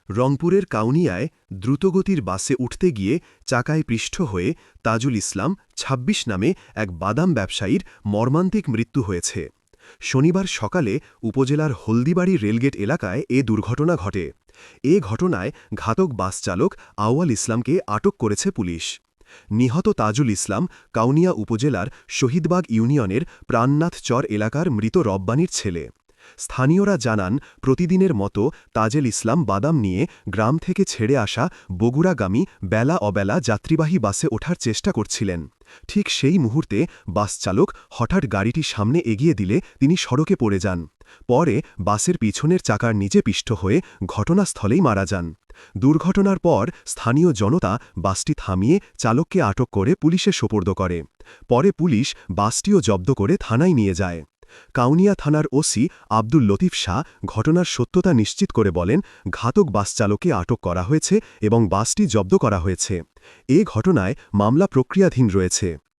রংপুরের কাউনিয়ায় দ্রুতগতির বাসে উঠতে গিয়ে চাকায় পৃষ্ঠ হয়ে তাজুল ইসলাম ২৬ নামে এক বাদাম ব্যবসায়ীর মর্মান্তিক মৃত্যু হয়েছে। শনিবার সকালে উপজেলার হলদিবাড়ি রেলগেট এলাকায় এ দুর্ঘটনা ঘটে। এ ঘটনায় ঘাতক বাস চালক আউয়াল ইসলামকে আটক করেছে পুলিশ। নিহত তাজুল ইসলাম কাউনিয়া উপজেলার শহীদবাগ ইউনিয়নের প্রাণনাথ চর এলাকার মৃত রব্বানীর ছেলে। স্থানীয়রা জানান, প্রতিদিনের মতো তাজেল ইসলাম বাদাম নিয়ে গ্রাম থেকে ছেড়ে আসা বগুড়াগামী বেলা অবেলা যাত্রীবাহী বাসে ওঠার চেষ্টা করছিলেন। ঠিক সেই মুহূর্তে বাস চালক হঠাৎ গাড়িটি সামনে এগিয়ে দিলে তিনি সড়কে পড়ে যান। পরে বাসের পিছনের চাকার নিচে পিষ্ট হয়ে ঘটনাস্থলেই মারা যান। দুর্ঘটনার পর স্থানীয় জনতা বাসটি থামিয়ে চালককে আটক করে পুলিশে সোপর্দ করে। পরে পুলিশ বাসটিও জব্দ করে থানায় নিয়ে যায়। কাউনিয়া থানার ওসি আব্দুল লতিফ শাহ ঘটনার সত্যতা নিশ্চিত করে বলেন, ঘাতক বাস চালককে আটক করা হয়েছে এবং বাসটি জব্দ করা হয়েছে। এ ঘটনায় মামলা প্রক্রিয়াধীন রয়েছে।